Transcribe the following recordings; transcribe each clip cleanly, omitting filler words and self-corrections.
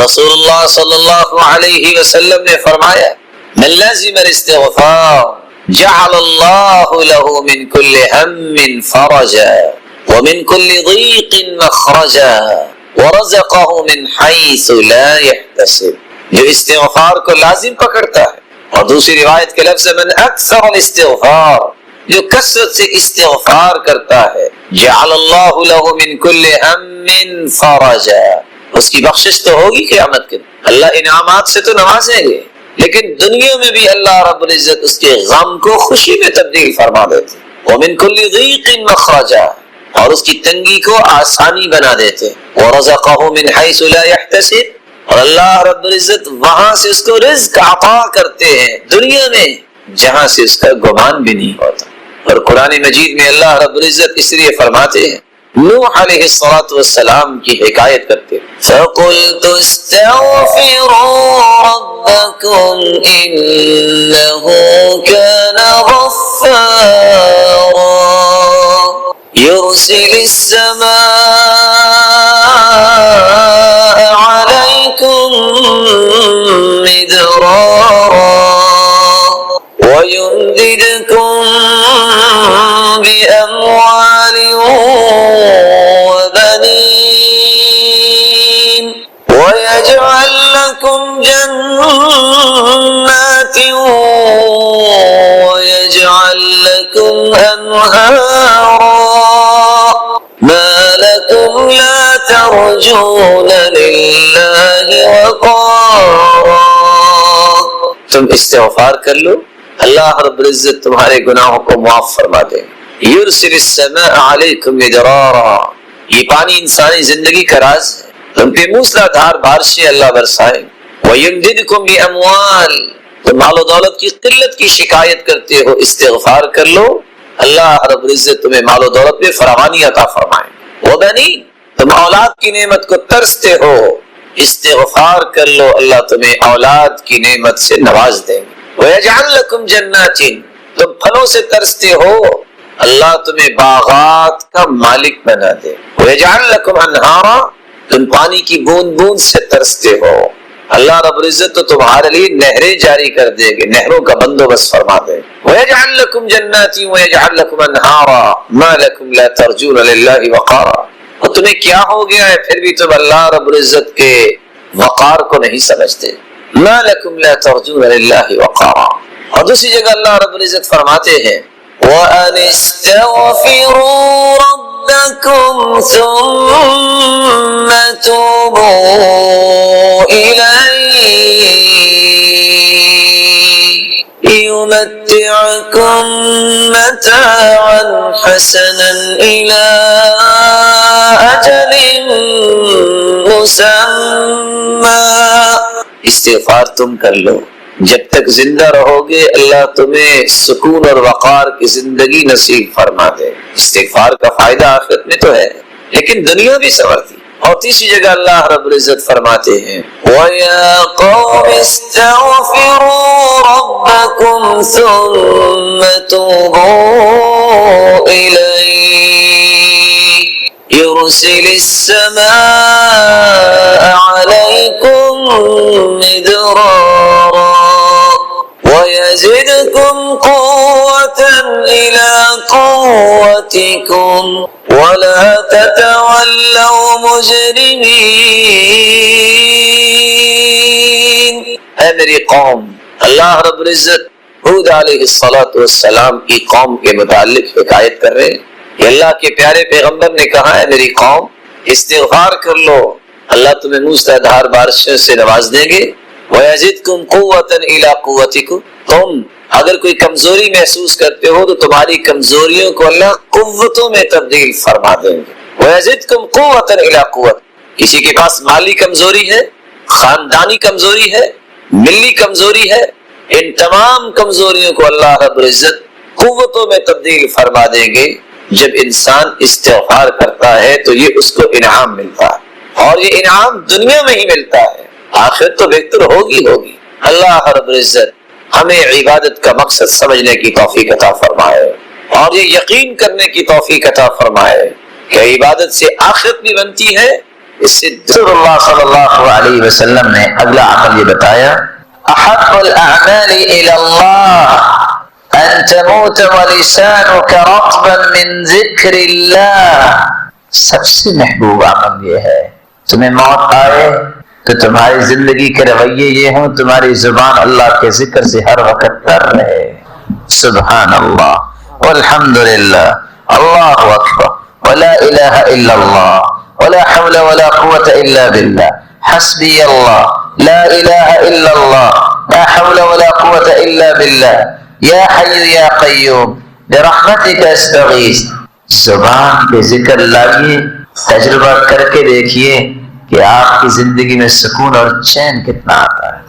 رسول اللہ صلی اللہ علیہ وسلم نے فرمایا من لازم الاستغفار جعل اللہ له من كل هم فرجا ومن كل ضيق مخرجا ورزقه من حيث لا يحتسب. جو استغفار کو لازم پکڑتا ہے. اور دوسری روایت کے لفظ من اکثر الاستغفار، جو کثرت سے استغفار کرتا ہے جعل اللہ له من كل هم فرجا، اس کی بخشش تو ہوگی قیامت کے دن. اللہ انعامات سے تو نوازیں گے، لیکن دنیا میں بھی اللہ رب العزت اس کے غم کو خوشی میں تبدیل فرما دیتے. ومن كل ضيق مخرجا، اور اس کی تنگی کو آسانی بنا دیتے. ورزقه من حيث لا يحتسب، اور اللہ رب العزت وہاں سے اس کو رزق عطا کرتے ہیں دنیا میں جہاں سے اس کا گمان بھی نہیں ہوتا. اور قرآن مجید میں اللہ رب العزت اس لیے فرماتے ہیں، نوح علیہ الصلوۃ والسلام کی حکایت کرتے ہیں فَقُلْتُ اسْتَغْفِرُوا رَبَّكُمْ إِنَّهُ كَانَ غَفَّارًا يُرْسِلِ السَّمَاءَ عَلَيْكُمْ مِدْرَارًا وَيُمْدِدْكُمْ بِأَمْوَالٍ وَبَنِينَ وَيَجْعَلْ لَكُمْ جَنَّاتٍ وَيَجْعَلْ لَكُمْ أَنْهَارًا مَا لَكُمْ لَا تَرْجُونَ لِلَّهِ وَقَارًا. تم استغفار کر لو، اللہ رب العزت تمہارے گناہوں کو معاف فرما دے. یرسل السماء علیکم مدرارا، یہ پانی انسانی زندگی کا راز ہے. تم پہ موسلا دھار بارشیں اللہ برسائے. ویمددکم باموال، تم مال و دولت کی قلت کی شکایت کرتے ہو، استغفار کر لو، اللہ رب العزت تمہیں مال و دولت میں فراوانی عطا فرمائے. وبنین، تم اولاد کی نعمت کو ترستے ہو، استغفار کر لو، اللہ تمہیں اولاد کی نعمت سے نواز دیں گے. وَيَجْعَلْ لَكُمْ جَنَّاتٍ، تم پھلوں سے ترستے ہو، اللہ تمہیں باغات کا مالک بنا دے. وَيَجْعَلْ لَكُمْ أَنْهَارًا، تم پانی کی بوند بوند سے ترستے ہو، اللہ رب العزت تو تمہارے لیے نہریں جاری کر دے گے، نہروں کا بندوبست فرما دے. وَيَجْعَلْ لَكُمْ جَنَّاتٍ وَيَجْعَلْ لَكُمْ أَنْهَارًا مَا لَكُمْ لَا تَرْجُونَ لِلَّهِ وَقَارًا. اور تمہیں کیا ہو گیا ہے پھر بھی تم اللہ رب العزت کے وقار کو نہیں سمجھتے. مَا لَكُمْ لَا تَرْجُونَ لِلَّهِ وَقَارًا. اور دوسری جگہ اللہ رب العزت فرماتے ہیں وَأَنِ اسْتَغْفِرُوا رَبَّكُمْ ثُمَّ تُوبُوا إِلَيْهِ يُمَتِّعْكُمْ مَتَاعًا حَسَنًا إِلَى أَجَلٍ مُّسَمًّى. استغفار تم کر لو، جب تک زندہ رہو گے اللہ تمہیں سکون اور وقار کی زندگی نصیب فرما دے. استغفار کا فائدہ آخرت میں تو ہے لیکن دنیا بھی سنورتی. اور تیسری جگہ اللہ رب العزت فرماتے ہیں وَيَا قَوْمِ اسْتَغْفِرُوا رَبَّكُمْ ثُمَّ تُوبُوا إِلَيْهِ يُرْسِلِ السَّمَاءَ عَلَيْكُمْ مِدْرَارًا وَيَزِدْكُمْ قُوَّةً إِلَى قُوَّتِكُمْ وَلَا تَتَوَلَّوْا مُجْرِمِينَ. اے میری قوم، اللہ رب العزت ہود علیہ الصلوۃ والسلام کی قوم کے متعلق حکایت کر رہے ہیں کہ اللہ کے پیارے پیغمبر نے کہا ہے میری قوم استغفار کر لو، اللہ تمہیں موسلا دھار بارشوں سے نواز دیں گے. وَيَزِدْكُمْ قُوَّةً إِلَى قُوَّتِكُمْ، تم اگر کوئی کمزوری محسوس کرتے ہو تو تمہاری کمزوریوں کو اللہ قوتوں میں تبدیل فرما دیں گے. وَيَزِدْكُمْ قُوَّةً إِلَى قُوَّةٍ، کسی کے پاس مالی کمزوری ہے، خاندانی کمزوری ہے، ملی کمزوری ہے، ان تمام کمزوریوں کو اللہ رب العزت قوتوں میں تبدیل فرما دیں گے. جب انسان استغفار کرتا ہے تو یہ اس کو انعام ملتا ہے، اور یہ انعام دنیا میں ہی ملتا ہے، آخرت تو بہتر ہوگی. اللہ رب العزت ہمیں عبادت کا مقصد سمجھنے کی توفیق عطا فرمائے اور یہ یقین کرنے کی توفیق عطا فرمائے کہ عبادت سے آخرت بھی بنتی ہے اسی رسول اللہ صلی اللہ علیہ وسلم نے اگلا عمل یہ بتایا، احب الاعمال الى اللہ ان تموت ولسانك رطبا من ذکر اللہ، سب سے محبوب عمل یہ ہے تمہیں موت آئے تو تمہاری زندگی کے رویے یہ ہوں، تمہاری زبان اللہ کے ذکر سے ہر وقت تر رہے، سبحان اللہ والحمدللہ اللہ اکبر ولا الہ الا اللہ ولا حول ولا قوة الا باللہ حسبی اللہ لا الہ الا اللہ لا حول ولا قوة الا باللہ یا حی یا قیوم برحمتک استغیث۔ زبان پہ ذکر لائیے، تجربہ کر کے دیکھیے کہ آپ کی زندگی میں سکون اور چین کتنا آتا ہے،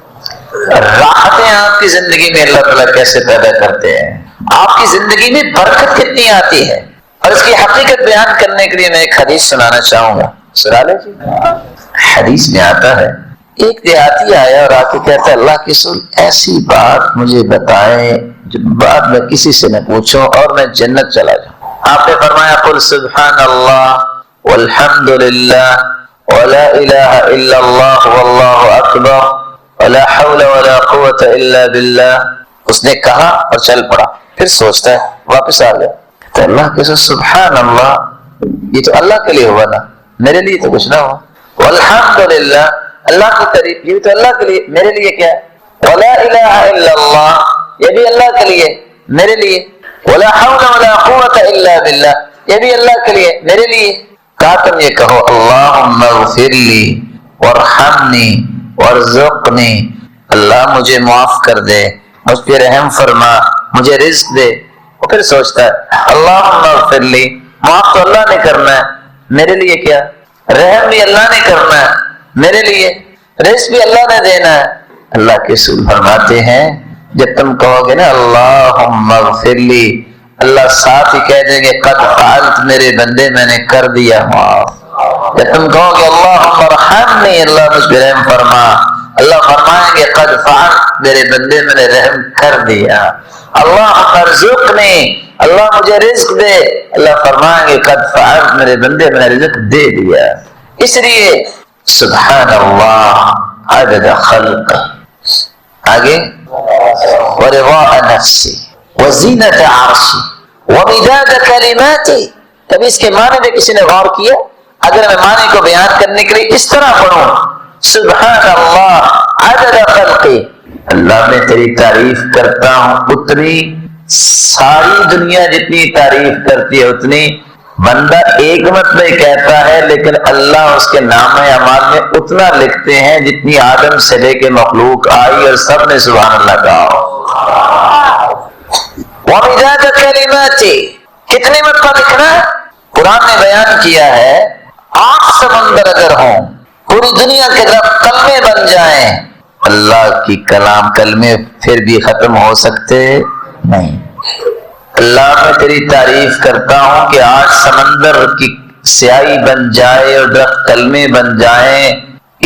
راحتیں آپ کی زندگی میں اللہ تعالیٰ کیسے پیدا کرتے ہیں، آپ کی زندگی میں برکت کتنی آتی ہے۔ اور اس کی حقیقت بیان کرنے کے لیے میں ایک حدیث سنانا چاہوں گا، سنا لیں جی۔ حدیث میں آتا ہے ایک دیہاتی آیا اور آ کے کہتا ہے اللہ کے رسول ایسی بات مجھے بتائیں جو بات میں کسی سے نہ پوچھوں اور میں جنت چلا جاؤں۔ آپ نے فرمایا قل سبحان اللہ والحمد للہ ولا الہ الا اللہ واللہ اکبر ولا حول ولا قوة الا باللہ۔ اس نے کہا اور چل پڑا، پھر سوچتا ہے، واپس آ گیا، تو اللہ کے ساتھ سبحان اللہ یہ تو اللہ کے لیے ہوا نا، میرے لیے تو کچھ نہ ہوا، والحمدللہ اللہ کی تعریف یہ تو اللہ کے لیے، میرے لیے کیا، ولا الہ الا اللہ یہ بھی اللہ کے لیے میرے لیے، ولا حول ولا قوة الا باللہ یہ بھی اللہ کے لیے میرے لیے۔ کہا تم یہ کہو اللہم اغفر لی وارحمنی وارزقنی، اللہ مجھے معاف کر دے، مجھ پہ رحم فرما، مجھے رزق دے۔ وہ پھر سوچتا ہے اللہم اغفر لی، معاف تو اللہ نے کرنا ہے، میرے لیے کیا، رحم بھی اللہ نے کرنا ہے میرے لیے، رزق بھی اللہ نے دینا ہے۔ اللہ کے رسول فرماتے ہیں جب تم کہو گے نا اللہم اغفر لی، اللہ ساتھ ہی کہہ دیں گے قد فعلت، میرے بندے میں نے کر دیا معاف۔ جب تم کہو گے اللہم ارحمنی، اللہ مجھ پہ رحم فرما، اللہ فرمائیں گے قد فعلت، میرے بندے میں نے رحم کر دیا۔ اللہم ارزقنی، اللہ مجھے رزق دے، اللہ فرمائیں گے قد فعلت، میرے بندے میں نے رزق دے دیا۔ اس لیے سبحان اللہ عدد خلق، آگے ورضاء نفسی وزینت عرشی ومداد کلماتی۔ کبھی اس کے معنی میں کسی نے غور کیا؟ اگر میں معنی کو بیان کرنے کے لیے اس طرح پڑھوں سبحان اللہ عدد خلقی، اللہ میں تیری تعریف کرتا ہوں اتنی، ساری دنیا جتنی تعریف کرتی ہے اتنی، بندہ ایک مرتبہ کہتا ہے لیکن اللہ اس کے نام اعمال میں اتنا لکھتے ہیں جتنی آدم سے لے کے مخلوق آئی اور سب نے سبحان اللہ کہا۔ وَمِدَادَ كَلِمَاتِ، کتنے مرتبہ لکھنا ہے؟ قرآن نے بیان کیا ہے 8 سمندر اگر ہوں، پوری دنیا کے رب کلمے بن جائیں، اللہ کی کلام کلمے پھر بھی ختم ہو سکتے نہیں۔ اللہ میں تیری تعریف کرتا ہوں کہ 8 سمندر کی سیاہی بن جائے اور درخت کلمے بن جائیں،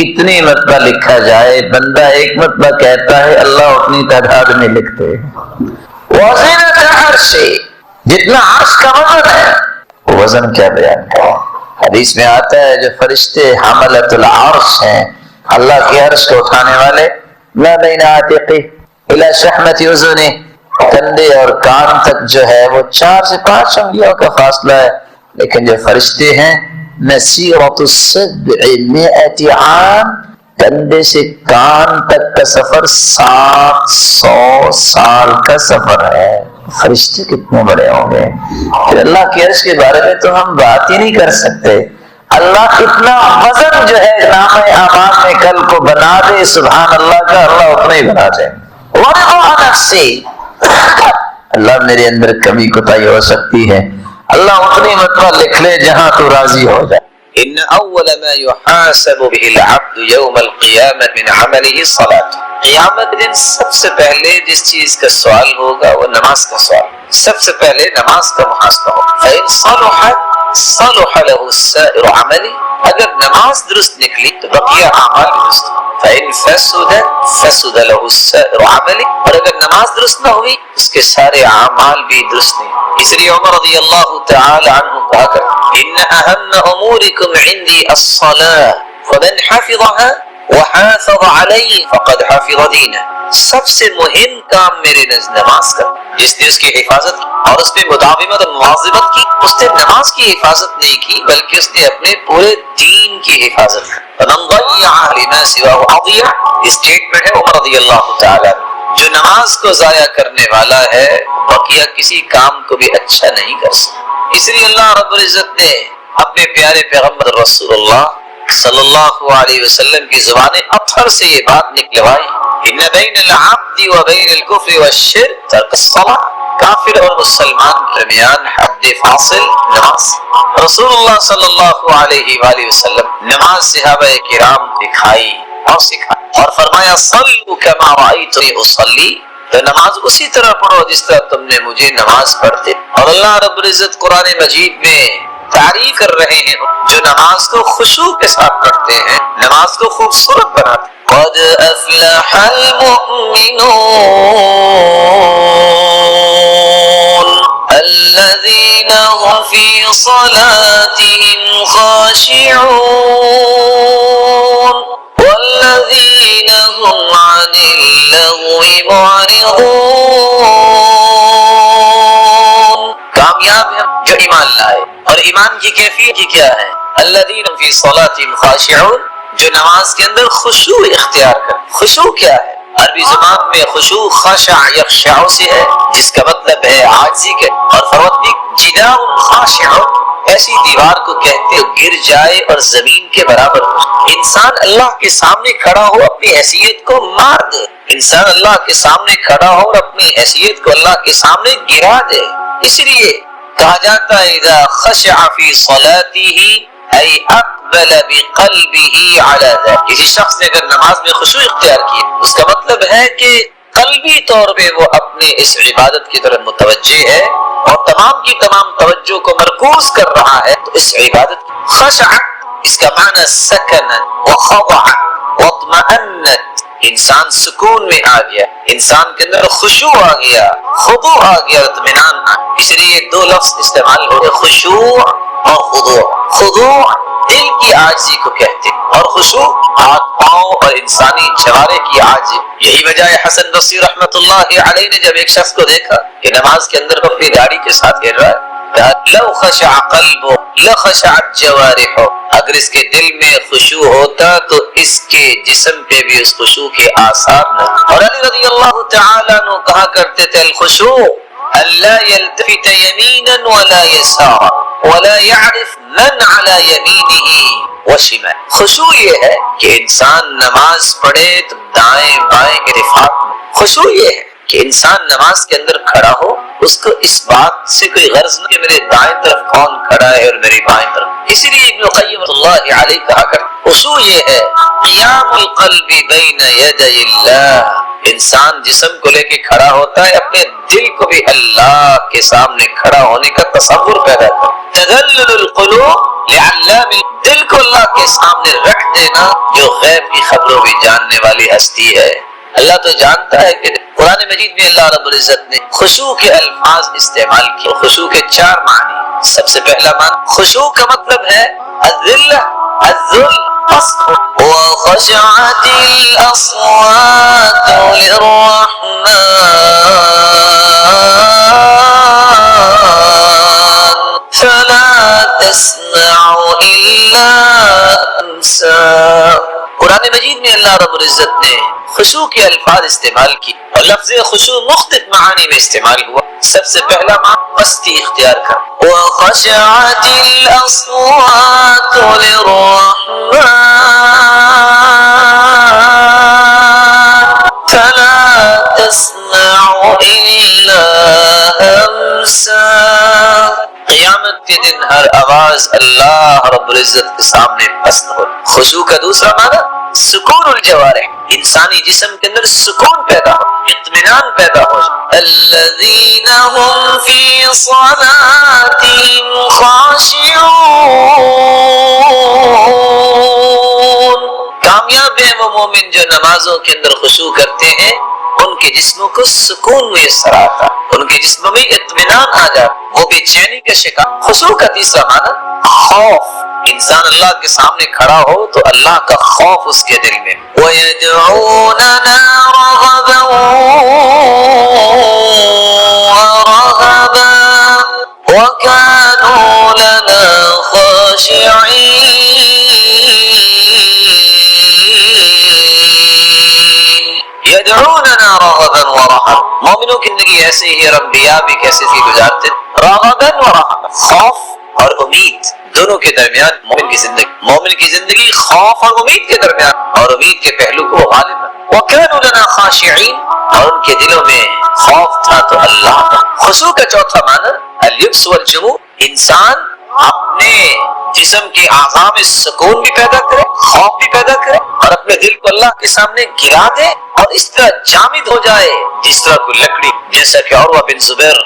اتنی مرتبہ لکھا جائے، بندہ ایک مرتبہ کہتا ہے اللہ اتنی تعداد میں لکھتے ہیں۔ وزنت عرش، جتنا عرش کا وزن ہے، وزن کیا بیان ہے؟ حدیث میں آتا ہے جو فرشتے حملۃ العرش ہیں، اللہ کے عرش کو اٹھانے والے، ما بین عاتقہ الی شحمۃ اذنہ، کندھے اور کان تک جو ہے وہ 4 سے 5 انگلیوں کا فاصلہ ہے، لیکن جو فرشتے ہیں مسیرۃ 700 عام، کندھے سے کان تک کا سفر 700 سال کا سفر ہے۔ فرشتے کتنے بڑے ہوں گے، پھر اللہ کے عرش کے بارے میں تو ہم بات ہی نہیں کر سکتے۔ اللہ اتنا وزن جو ہے نام اعمال میں کل کو بنا دے سبحان اللہ کا، اللہ اتنا ہی بنا دے۔ ورضا نفسی، اللہ میرے اندر کمی کوتاہی ہو سکتی ہے، اللہ اتنی مرتبہ لکھ لے جہاں تو راضی ہو جائے۔ ان اول ما يحاسب به العبد يوم القيامة من عمله الصلاة، قیامت دن سب سے پہلے جس چیز کا سوال ہوگا وہ نماز کا سوال، سب سے پہلے نماز کا محاسبہ ہوگا۔ فإن صلحت صلح له سائر عمله، اگر نماز درست نکلی تو بقیہ اعمال بھی درست۔ فإن فسد فسد له سائر عمله، اور اگر نماز درست نہ ہوئی اس کے سارے اعمال بھی درست نہیں. اس لیے عمر رضی اللہ تعالی عنہ کہا کرتے ان اہم امورکم عندی الصلاة فمن حفظها وحافظ علیہ فقد حفظ دینہ. سب سے مہم کام میرے نزد نماز کا. جس نے اس کی حفاظت کی اور اس پہ مداومت اور مواظبت کی اس نے نماز کی حفاظت نہیں کی بلکہ اس نے اپنے پورے دین کی حفاظت کی. فمن ضیع لما سواه اضیع. اسٹیٹمنٹ ہے عمر رضی اللہ تعالی عنہ. جو نماز کو ضائع کرنے والا ہے بقیہ کسی کام کو بھی اچھا نہیں کر سکتا. اس لیے اللہ رب العزت نے اپنے پیارے پیغمبر رسول اللہ صلی اللہ علیہ وسلم کی زبان اطہر سے یہ بات نکلوائی ان بین العبد و بین الکفر والشرک ترک الصلاۃ. کافر اور مسلمان کے درمیان حد فاصل نماز. رسول اللہ صلی اللہ علیہ وآلہ وسلم نماز صحابہ کرام کو دکھائی اور سکھائی اور فرمایا صلوا کما رأیتمونی اصلی. تو نماز اسی طرح پڑھو جس طرح تم نے مجھے نماز پڑھتے. اور اللہ رب العزت قرآن مجید میں تعریف کر رہے ہیں جو نماز کو خشوع کے ساتھ پڑھتے ہیں نماز کو خوبصورت بناتے ہیں. قد افلح المؤمنون الذين هم في صلاتهم خاشعون والذين هم عن اللغو معرضون. کامیاب ہے جو ایمان لائے. اور ایمان کی کیفیت کیا ہے؟ الذین فی صلاتہم خاشعون. جو نماز کے اندر خشوع اختیار کرے. خشوع کیا ہے؟ عربی زبان میں خشوع خشع یخشع سے ہے جس کا مطلب ہے عاجزی کے. اور فرماتے جدار خاشع ایسی دیوار کو کہتے ہو گر جائے اور زمین کے برابر ہو. انسان اللہ کے سامنے کھڑا ہو اپنی حیثیت کو مار دے. انسان اللہ کے سامنے کھڑا ہو اور اپنی حیثیت کو اللہ کے سامنے گرا دے. اس لیے کہا جاتا ہے اذا خشع فی صلاتہ ای اقبل بقلبہ علی ذلک. کسی شخص نے اگر نماز میں خشوع اختیار کی اس کا مطلب ہے کہ قلبی طور پہ وہ اپنے اس عبادت کی طرف متوجہ ہے اور تمام کی تمام توجہ کو مرکوز کر رہا ہے. تو اس عبادت خشع اس کا معنی سکن وخضع واطمأنت. انسان سکون میں آ گیا انسان کے اندر خشوع آ گیا خضوع آ گیا اطمینان آ گیا. اس لیے دو لفظ استعمال ہو گئے خشوع اور خضوع. خضوع دل کی عاجزی کو کہتے اور خشوع ہاتھ پاؤں اور انسانی جوارے کی عاجزی. یہی وجہ ہے حسن بصری رحمت اللہ علیہ نے جب ایک شخص کو دیکھا کہ نماز کے اندر اپنی داڑھی کے ساتھ گر رہا ہے کہا لو خشع قلبہ لخشعت جوارحہ. اگر اس کے دل میں خشوع ہوتا تو اس کے جسم پہ بھی اس خشوع کے آثار نہ. اور علی رضی اللہ تعالی عنہ کہا کرتے تھے الخشوع الا يلتفت يمينا ولا يسارا ولا يعرف من على يمينه وشمال. خشوع یہ ہے کہ انسان نماز پڑھے تو دائیں بائیں کے اتفاق میں. خشوع یہ ہے کہ انسان نماز کے اندر کھڑا ہو اس کو اس بات سے کوئی غرض نہیں کہ میرے دائیں طرف کون کھڑا ہے اور میری بائیں طرف. اسی لیے ابن القیم اللہ علیہ کہا کرتے خشوع یہ ہے قیام القلب بین یدی اللہ. انسان جسم کو لے کے کھڑا ہوتا ہے اپنے دل کو بھی اللہ کے سامنے کھڑا ہونے کا تصور پیدا کر. تذلل القلوب لعلام دل کو اللہ کے سامنے رکھ دینا جو غیب کی خبروں بھی جاننے والی ہستی ہے. اللہ تو جانتا ہے کہ قرآن مجید میں اللہ رب العزت نے خشوع کے الفاظ استعمال کیے. خشوع کے 4 معنی. سب سے پہلا معنی خشوع کا مطلب ہے الذلہ الذل وخشعت الاصوات للرحمن فلا تسمع الا همسا. قرآن مجید میں اللہ رب العزت نے خشوع کے الفاظ استعمال کی اور لفظ خشوع مختلف معانی میں استعمال ہوا. سب سے پہلا معنی پستی اختیار کر وخشعت الاصوات للرحمن فلا تسمع الا همسا. قیامت کے دن ہر آواز اللہ رب العزت کے سامنے پست ہو. خشوع کا دوسرا معنی سکون الجوارح. انسانی جسم کے اندر سکون پیدا ہو اطمینان پیدا ہو. الذین هم فی صلاتهم خاشعون. کامیاب ہے وہ مومن جو نمازوں کے اندر خشوع کرتے ہیں. ان کے جسموں کو سکون میسر آتا، ان کے جسموں میں اطمینان آ جاتا، وہ بے چینی کا شکار۔ خشوع کا تیسرا معنی خوف، انسان اللہ کے سامنے کھڑا ہو تو اللہ کا خوف اس کے دل میں۔ وَيَدْعُونَنَا رَغَبًا وَرَهَبًا وَكَانُوا لَنَا خَاشِعِينَ۔ يَدْعُونَنَا رَغَبًا وَرَهَبًا، مومنوں کی زندگی ایسے ہی ہے، انبیاء بھی کیسے تھی گزارتے، رغباً ورہباً، خوف اور امید دونوں کے درمیان مومن کی زندگی خوف اور امید کے درمیان، اور امید کے پہلو کو وہ غالب ہے۔ وَكَانُوا لَنَا خَاشِعِينَ، اور ان کے دلوں میں خوف تھا تو اللہ کا۔ خشوع کا چوتھا معنی الیأس والجموع، انسان اپنے جسم کے اعضاء میں سکون بھی پیدا کرے، خوف بھی پیدا کرے، اور اپنے دل کو اللہ کے سامنے گرا دے اور اس طرح جامد ہو جائے جس طرح کوئی لکڑی، جیسا کہ عروہ بن زبیر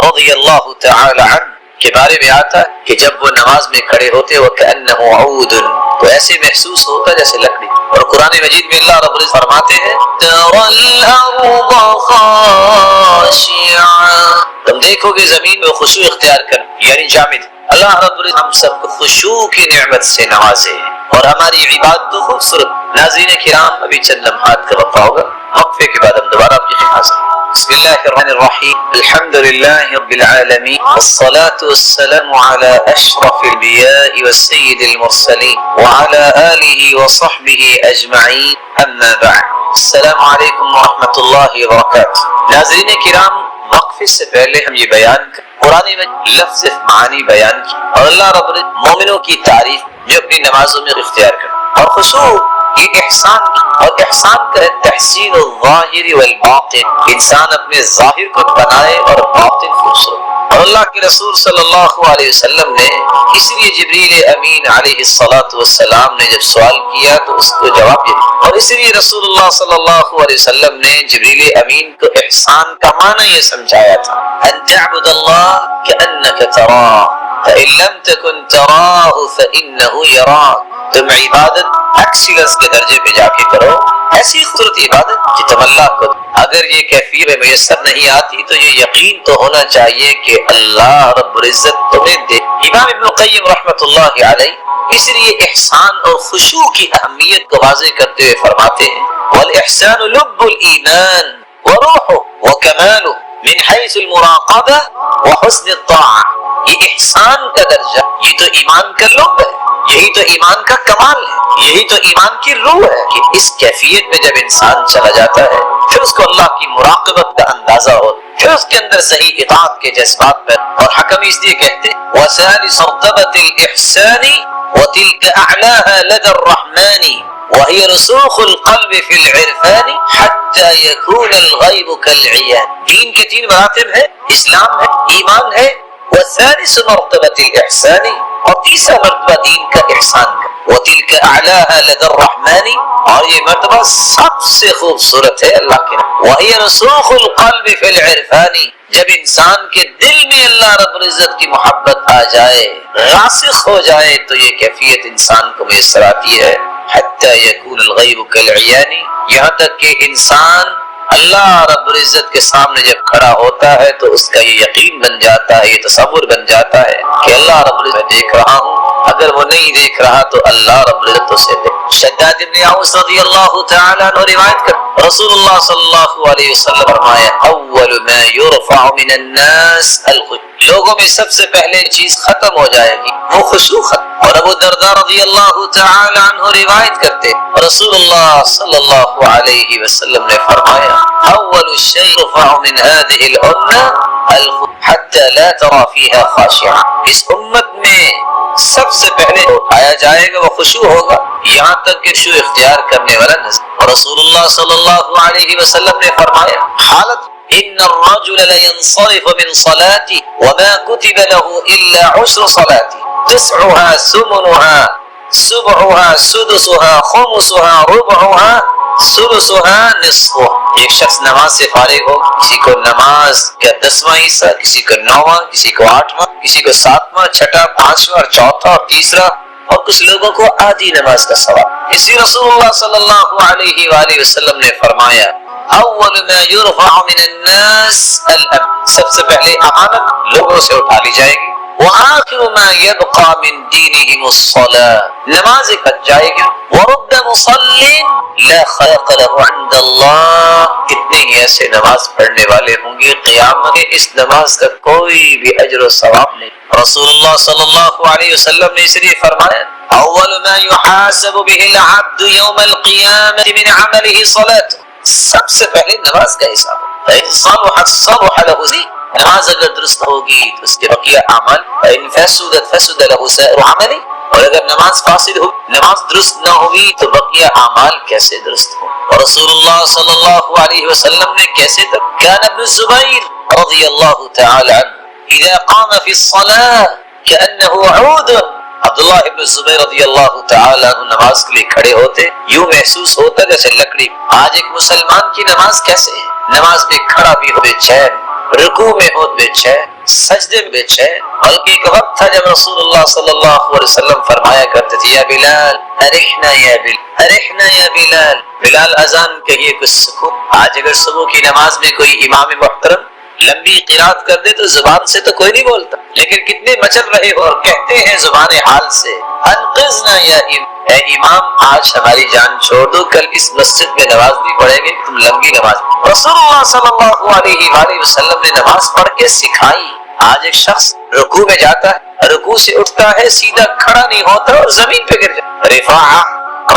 رضی اللہ تعالی عنہ کے بارے میں آتا ہے کہ جب وہ نماز میں کھڑے ہوتے وَكَأَنَّهُ عَوْدٌ، تو ایسے محسوس ہوتا جیسے لکڑی۔ اور قرآن مجید میں اللہ رب العزت فرماتے ہیں تَرَى الْأَرْضَ خَاشِعَةً، تم دیکھو گے زمین میں خشوع اختیار کر، یعنی جامد۔ اللہ رب العزت ہم سب کو خشوع کی نعمت سے نوازے اور ہماری عبادت کو خوبصورت۔ ناظرین کرام، ابھی چند لمحات کا وقفہ ہوگا، وقفے کے بعد ہم دوبارہ آپ کی خدمت حاضر۔ بسم اللہ الرحمن الرحیم، الحمد للہ رب العالمین، والصلاة والسلام على اشرف الانبیاء والسید المرسلین وعلى آلہ وصحبہ اجمعین، اما بعد، السلام علیکم ورحمۃ اللہ وبرکاتہ۔ ناظرین کرام، وقفے سے پہلے ہم یہ بیان کریں، قرآن میں لفظ معانی بیان کی اور اللہ رب العزت مومنوں کی تعریف جو اپنی نمازوں میں اختیار کریں، اور خصوص یہ احسان کی، اور احسان کا ہے تحسین الظاہر والباطن، انسان اپنے ظاہر کو بنائے اور باطن خوبصورت۔ اور اللہ کے رسول صلی اللہ علیہ وسلم نے اس لیے جبریل امین علیہ الصلوۃ والسلام نے جب سوال کیا تو اس کو جواب دیا، اور اس لیے رسول اللہ صلی اللہ علیہ وسلم نے جبریل امین کو احسان کا معنی یہ سمجھایا تھا، ان تعبد اللہ کأنک تراہ فإن لم تكن تراہ فإنہ یراک، تم عبادت ایکسیلنس کے درجے پہ جا کے کرو، ایسی خوبصورت عبادت کہ تم اللہ کو، اگر یہ کیفیت میسر نہیں آتی تو یہ یقین تو ہونا چاہیے کہ اللہ رب العزت تمہیں دے۔ امام ابن القیم رحمۃ اللہ علیہ اس لیے احسان اور خشوع کی اہمیت کو واضح کرتے ہوئے فرماتے ہیں والاحسان لب الایمان وروحه وکماله من حیث المراقبہ وحسن الطاعہ، یہ احسان کا درجہ، یہ تو ایمان کا لب ہے، یہی تو ایمان کا کمال ہے، یہی تو ایمان کی روح ہے کہ اس کیفیت میں جب انسان چلا جاتا ہے پھر اس کو اللہ کی مراقبت کا اندازہ ہو، پھر اس کے اندر صحیح اطاعت کے جذبات پر، اور حکم اس لیے کہتے وَثَالِثُ مرتبة الإحسان وَتِلْكَ أَعْلَاهَا لَدَى الرَّحْمَنِ وهي رسوخ القلب في العرفان حتى يكون الغيب كالعيان۔ دین کے تین مراتب ہے، اسلام ہے، ایمان ہے، وَثَالِثُ مرتبة الإحسان، اور تیسرا مرتبہ دین کا احسان کا، وَتِلْكَ أَعْلَاهَا لَدَى الرَّحْمَنِ، اور یہ مرتبہ سب سے خوبصورت ہے اللہ کے نام، وَهِيَ رسوخ القلب في العرفان، جب انسان کے دل میں اللہ رب العزت کی محبت آ جائے، راسخ ہو جائے، تو یہ کیفیت انسان کو میسر آتی ہے، حتی یکون الغیب کالعیان، یہاں تک کہ انسان اللہ رب العزت کے سامنے جب کھڑا ہوتا ہے تو اس کا یہ یقین بن جاتا ہے، یہ تصور بن جاتا ہے کہ اللہ رب العزت دیکھ رہا ہوں، اگر وہ نہیں دیکھ رہا تو اللہ رب العزت اسے دیکھ۔ شداد ابن اوس رضی اللہ تعالی عنہ روایت کر رسول اللہ صلی اللہ علیہ وسلم فرمایا اول ما یرفع من الناس الخشوع، لوگوں میں سب سے پہلے چیز ختم ہو جائے گی وہ خشوع ختم۔ اور ابو الدرداء رضی اللہ تعالی عنہ روایت کرتے رسول اللہ صلی اللہ علیہ وسلم نے فرمایا اول شیء يرفع من هذه الامه الخشوع حتى لا ترى فيها خاشعا، اس امت میں سب سے پہلے اٹھایا جائے گا وہ خشوع ہوگا، یہاں تک کہ خشوع اختیار کرنے والا نظر۔ اور رسول اللہ صلی اللہ علیہ وسلم نے فرمایا حالت ان الرجل لينصرف من صلاته وما كتب له الا عشر صلاته تسعها ثمنها سبعها سدسها خمسها ربعها سدسها نصفها، ایک شخص نماز سے فارغ ہو، کسی کو نماز کا 10واں حصہ، کسی کو 9واں، کسی کو 8واں، کسی کو 7واں، 6واں، 5واں اور 4تھا اور تیسرا، اور کچھ لوگوں کو آدھی نماز کا ثواب۔ اسی رسول اللہ صلی اللہ علیہ وآلہ وسلم نے فرمایا اول ما يرفع من الناس الامن، سب سے پہلے امانت لوگوں سے اٹھا لی جائے گی. وآخر ما يبقى من دينهم الصلاة، نماز کٹ جائے گی. ورب مصل لا خلق له عند الله، کتنے ہی ایسے نماز پڑھنے والے ہوں گے قیامت میں اس نماز کا کوئی بھی اجر و ثواب نہیں. رسول اللہ صلی اللہ علیہ وسلم نے اس لیے فرمایا اول ما يحاسب به العبد يوم القيامة من عمله صلاته، سب سے پہلے نماز کا حساب. فإن صلحت صلح له، نماز اگر درست ہوگی تو اس کے بقیہ اعمال. فإن فسدت فسد له سائر عمله، اور اگر نماز فاسد ہو، نماز درست نہ ہوگی تو بقیہ اعمال کیسے درست ہو. اور رسول اللہ صلی اللہ علیہ وسلم نے کیسے تک كان ابن الزبير رضی اللہ تعالی عنہ اذا قام في الصلاة كأنه عود، عبداللہ ابن زبیر رضی اللہ تعالی عنہ نماز کے لیے کھڑے ہوتے یوں محسوس ہوتا جیسے لکڑی. آج ایک مسلمان کی نماز کیسے ہے؟ نماز میں کھڑا بھی ہو بے چین، رکوع میں ہو بے چین، سجدے میں بے چین. بلکہ ایک وقت تھا جب رسول اللہ صلی اللہ علیہ وسلم فرمایا کرتے تھے یا بلال ارحنا یا بلال ارحنا یا بلال، بلال اذان کہیے کچھ سکون. آج اگر صبح کی نماز میں کوئی امام محترم لمبی قرات کر دے تو زبان سے تو کوئی نہیں بولتا، لیکن کتنے مچل رہے ہو اور کہتے ہیں زبان حال سے انقذنا یا اے امام آج ہماری جان چھوڑ دو، کل اس مسجد میں نماز نہیں پڑھیں گے تم لمبی نماز. رسول اللہ صلی اللہ علیہ وآلہ وسلم نے نماز پڑھ کے سکھائی. آج ایک شخص رکوع میں جاتا ہے، رکوع سے اٹھتا ہے، سیدھا کھڑا نہیں ہوتا اور زمین پہ گر جاتا. رفاعہ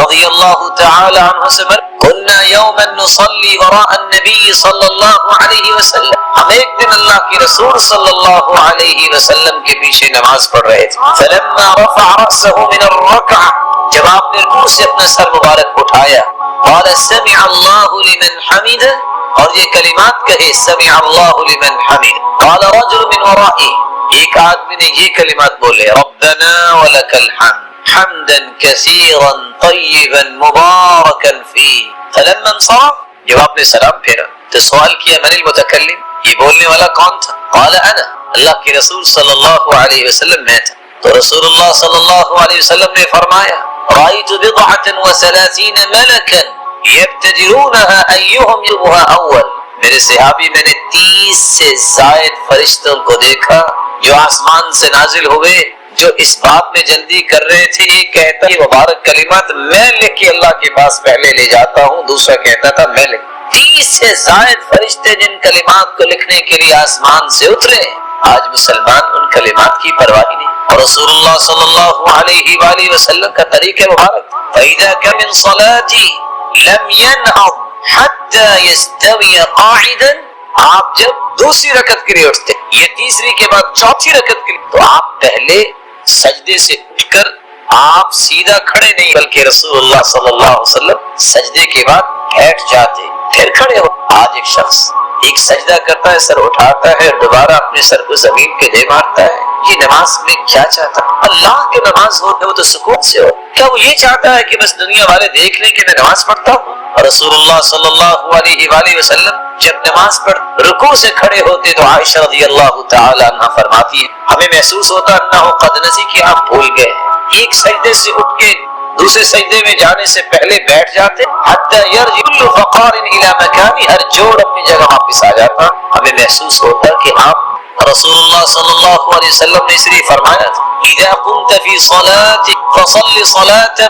رضی اللہ تعالی عنہ سے كنا يوما نصلي وراء النبي صلی اللہ علیہ وسلم، ہم ایک دن اللہ کے رسول صلی اللہ علیہ وسلم کے پیچھے نماز پڑھ رہے تھے. فلما رفع رأسه من الركعة، جب آپ نے رکوع سے اپنا سر مبارک اٹھایا، قال سمع اللہ لمن حمده، اور یہ کلمات کہے سمع اللہ لمن حمده. قال رجل من ورائه، ایک آدمی نے یہ کلمات بولے ربنا ولک الحمد حمدا كثيرا طيبا مباركا فيه. فلما انصرف، جب آپ نے سلام پھیرا تو سوال کیا من المتکلم، یہ بولنے والا کون تھا؟ قال انا، اللہ کے رسول صلی اللہ علیہ وسلم میں تھا. تو رسول اللہ صلی اللہ علیہ وسلم نے فرمایا رأيت 37 ملكا يبتدرونها أيهم يبها اول، میرے صحابی میں نے 30 سے زائد فرشتوں کو دیکھا جو آسمان سے نازل ہوئے، جو اس بات میں جلدی کر رہے تھے. ایک کہتا یہ مبارک کلمات میں لکھ کے اللہ کے پاس پہلے لے جاتا ہوں، دوسرا کہتا تھا میں لکھ. 30 سے زائد فرشتے جن کلمات کو لکھنے کے لیے آسمان سے اترے، آج مسلمان ان کلمات کی پرواہ نہیں. اور رسول اللہ صلی اللہ علیہ وآلہ وسلم کا طریقہ مبارک فَإِذَا كَ مِن صَلَاتِي لَمْ يَنْهَضْ حَتَّى يَسْتَوِيَ قَاعِدًا، آپ جب دوسری رکعت کے لیے اٹھتے یا تیسری کے بعد چوتھی رکعت کے لیے، تو آپ پہلے سجدے سے اٹھ کر آپ سیدھا کھڑے نہیں، بلکہ رسول اللہ صلی اللہ علیہ وسلم سجدے کے بعد بیٹھ جاتے پھر کھڑے ہو. آج ایک شخص ایک سجدہ کرتا ہے، سر اٹھاتا ہے، دوبارہ اپنے سر کو زمین پہ دے مارتا ہے. یہ نماز میں کیا چاہتا ہے؟ اللہ کی نماز ہو وہ تو سکون سے ہو. کیا وہ یہ چاہتا ہے کہ بس دنیا والے دیکھ لیں کہ میں نماز پڑھتا ہوں؟ رسول اللہ صلی اللہ علیہ وآلہ وسلم جب نماز پڑھ رکوع سے کھڑے ہوتے تو عائشہ رضی اللہ تعالی عنہ فرماتی ہے ہمیں محسوس ہوتا انہ قد نسی کہ آپ بھول گئے. ایک سجدے سے اٹھ کے دوسرے سجدے میں جانے سے پہلے بیٹھ جاتے حتی یرجع کل فقار الی مکانی، ہر جوڑ اپنی جگہ واپس آ جاتا. ہمیں محسوس ہوتا کہ آپ رسول اللہ صلی اللہ علیہ وسلم نے اس لیے فرمایا تھا اذا قمت فی صلاتک فصل صلاة